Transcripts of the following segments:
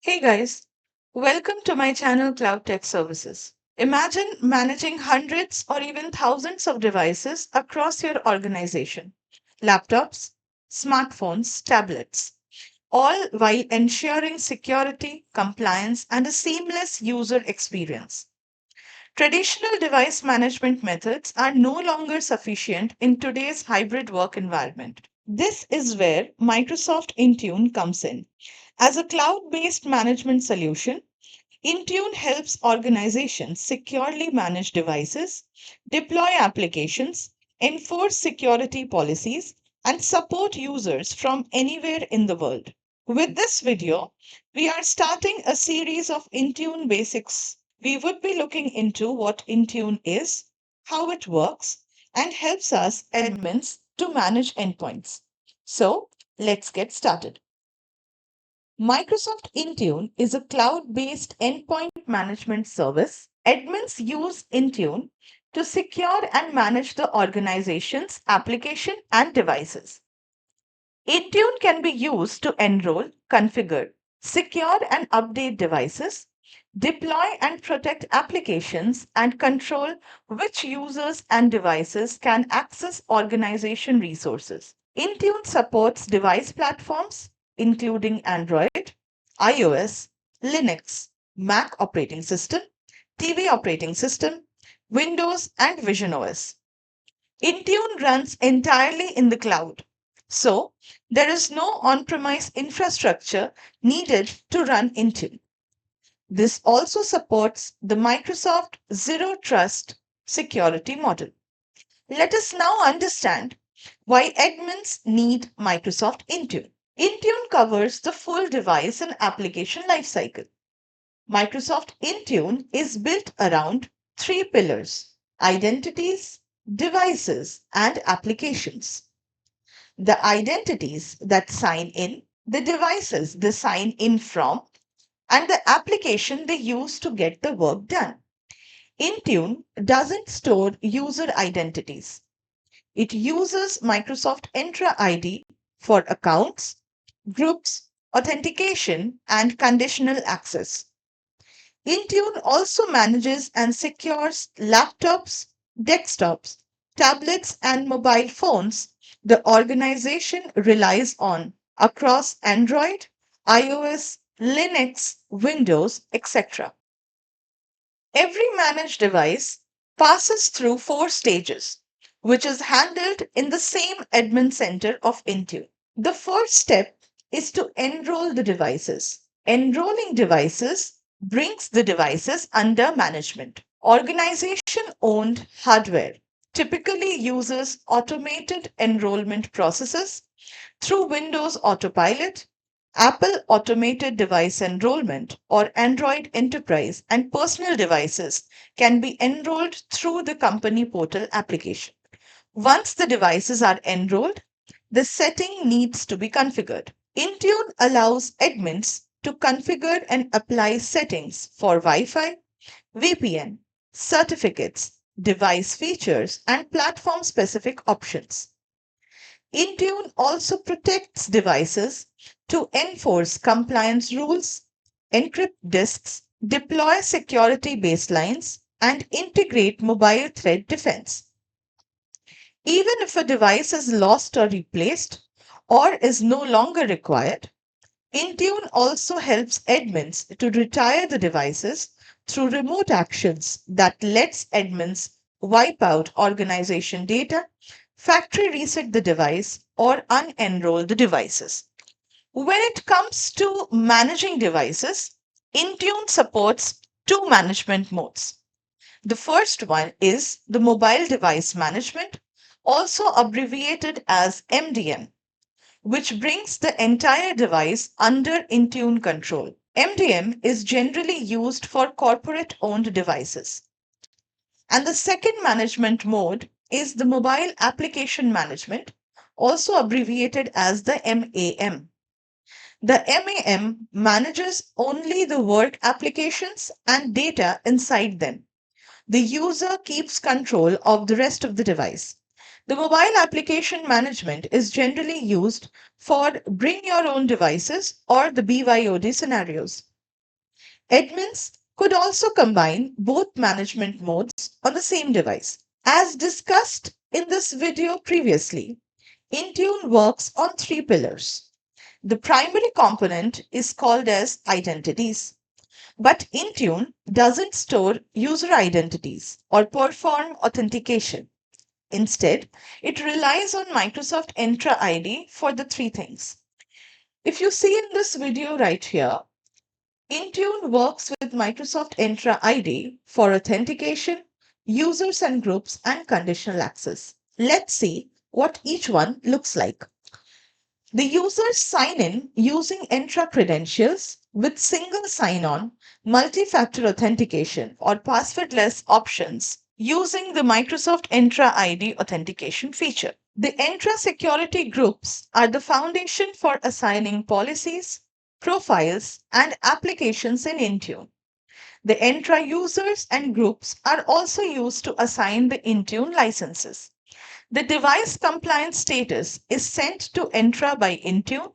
Hey guys, welcome to my channel Cloud Tech Services. Imagine managing hundreds or even thousands of devices across your organization laptops, smartphones, tablets, all while ensuring security, compliance, and a seamless user experience. Traditional device management methods are no longer sufficient in today's hybrid work environment. This is where Microsoft Intune comes in. As a cloud based management solution, Intune helps organizations securely manage devices, deploy applications, enforce security policies, and support users from anywhere in the world. With this video, we are starting a series of Intune basics. We would be looking into what Intune is, how it works, and helps us admins to manage endpoints. So, let's get started. Microsoft Intune is a cloud based endpoint management service. Admins use Intune to secure and manage the organization's application and devices. Intune can be used to enroll, configure, secure and update devices, deploy and protect applications, and control which users and devices can access organization resources. Intune supports device platforms including Android, iOS, Linux, Mac operating system, TV operating system, Windows, and Vision OS. Intune runs entirely in the cloud. So, there is no on premise infrastructure needed to run Intune. This also supports the Microsoft Zero Trust security model. Let us now understand why admins need Microsoft Intune. Intune covers the full device and application lifecycle. Microsoft Intune is built around three pillars: identities, devices, and applications. The identities that sign in, the devices they sign in from, and the application they use to get the work done. Intune doesn't store user identities. It uses Microsoft Entra ID for accounts, groups, authentication, and conditional access. Intune also manages and secures laptops, desktops, tablets, and mobile phones the organization relies on across Android, iOS, Linux, Windows, etc. Every managed device passes through four stages, which is handled in the same admin center of Intune. The first step is to enroll the devices. Enrolling devices brings the devices under management. Organization owned hardware typically uses automated enrollment processes through Windows Autopilot, Apple Automated Device Enrollment, or Android Enterprise and personal devices can be enrolled through the company portal application. Once the devices are enrolled, the setting needs to be configured. Intune allows admins to configure and apply settings for Wi Fi, VPN, certificates, device features, and platform specific options. Intune also protects devices to enforce compliance rules, encrypt disks, deploy security baselines, and integrate mobile threat defense. Even if a device is lost or replaced or is no longer required, Intune also helps admins to retire the devices through remote actions that lets admins wipe out organization data, factory reset the device, or unenroll the devices. When it comes to managing devices, Intune supports two management modes. The first one is the mobile device management, also abbreviated as MDM, which brings the entire device under Intune control. MDM is generally used for corporate owned devices. And the second management mode is the mobile application management, also abbreviated as the MAM. The MAM manages only the work applications and data inside them. The user keeps control of the rest of the device. The mobile application management is generally used for bring your own devices or the BYOD scenarios. Admins could also combine both management modes on the same device. As discussed in this video previously, Intune works on three pillars. The primary component is called as identities, but Intune doesn't store user identities or perform authentication. Instead, it relies on Microsoft Entra ID for the three things. If you see in this video right here, Intune works with Microsoft Entra ID for authentication, users and groups, and conditional access. Let's see what each one looks like. The users sign in using Entra credentials with single sign-on, multi-factor authentication, or passwordless options using the Microsoft Entra ID authentication feature. The Entra security groups are the foundation for assigning policies, profiles, and applications in Intune. The Entra users and groups are also used to assign the Intune licenses. The device compliance status is sent to Entra by Intune,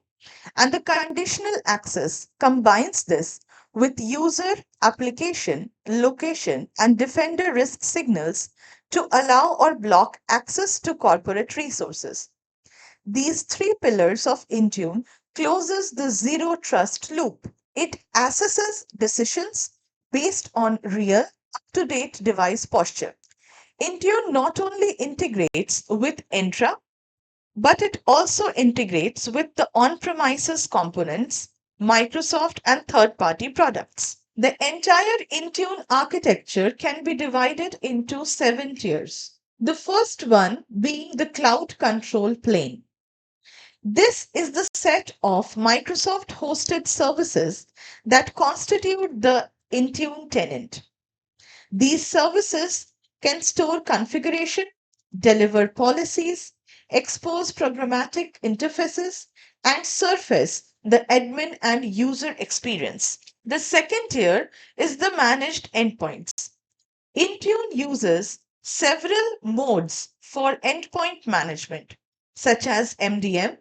and the conditional access combines this with user, application, location, and defender risk signals to allow or block access to corporate resources. These three pillars of Intune closes the zero trust loop. It assesses decisions based on real, up-to-date device posture. Intune not only integrates with Entra, but it also integrates with the on-premises components, Microsoft and third-party products. The entire Intune architecture can be divided into 7 tiers. The first one being the cloud control plane. This is the set of Microsoft hosted services that constitute the Intune tenant. These services can store configuration, deliver policies, expose programmatic interfaces, and surface the admin and user experience. The second tier is the managed endpoints. Intune uses several modes for endpoint management, such as MDM,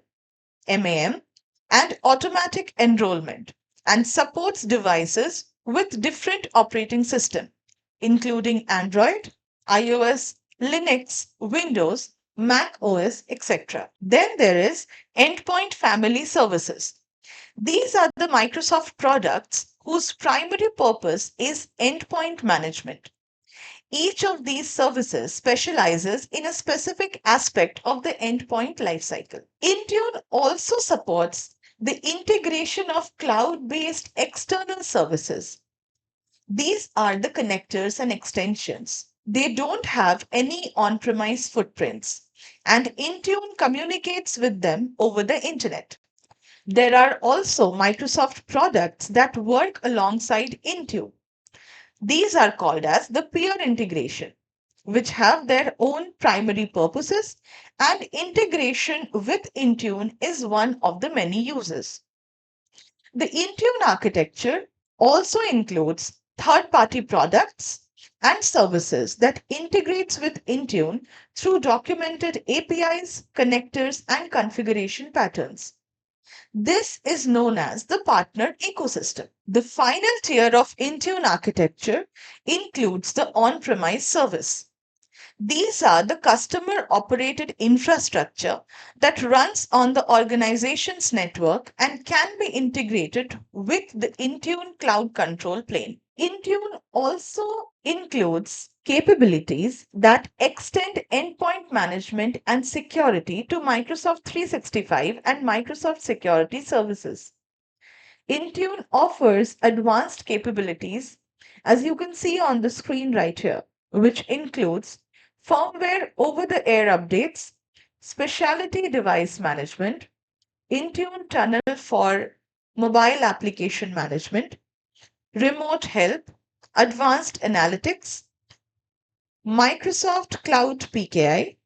MAM, and automatic enrollment, and supports devices with different operating systems, including Android, iOS, Linux, Windows, Mac OS, etc. Then there is Endpoint Family Services. These are the Microsoft products whose primary purpose is endpoint management. Each of these services specializes in a specific aspect of the endpoint lifecycle. Intune also supports the integration of cloud based external services. These are the connectors and extensions. They don't have any on premise footprints, and Intune communicates with them over the internet. There are also Microsoft products that work alongside Intune. These are called as the peer integration, which have their own primary purposes, and integration with Intune is one of the many uses. The Intune architecture also includes third-party products and services that integrates with Intune through documented APIs, connectors, and configuration patterns. This is known as the partner ecosystem. The final tier of Intune architecture includes the on-premise service. These are the customer operated infrastructure that runs on the organization's network and can be integrated with the Intune cloud control plane. Intune also includes capabilities that extend endpoint management and security to Microsoft 365 and Microsoft Security Services. Intune offers advanced capabilities, as you can see on the screen right here, which includes firmware over the air updates, specialty device management, Intune Tunnel for mobile application management, remote help, advanced analytics, Microsoft Cloud PKI,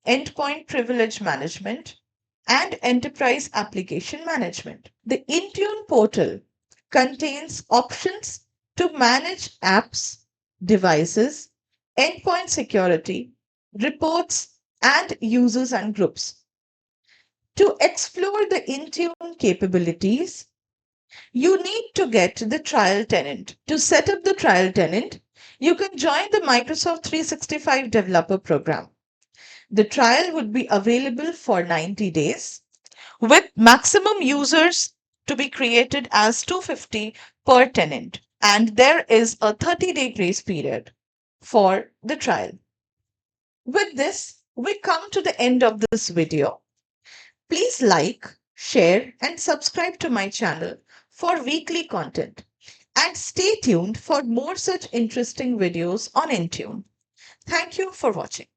endpoint privilege management, and enterprise application management. The Intune portal contains options to manage apps, devices, endpoint security, reports, and users and groups. To explore the Intune capabilities, You need to get the trial tenant. To set up the trial tenant, you can join the Microsoft 365 Developer Program. The trial would be available for 90 days with maximum users to be created as 250 per tenant. And there is a 30-day grace period for the trial. With this, we come to the end of this video. Please like, share, and subscribe to my channel for weekly content. And stay tuned for more such interesting videos on Intune. Thank you for watching.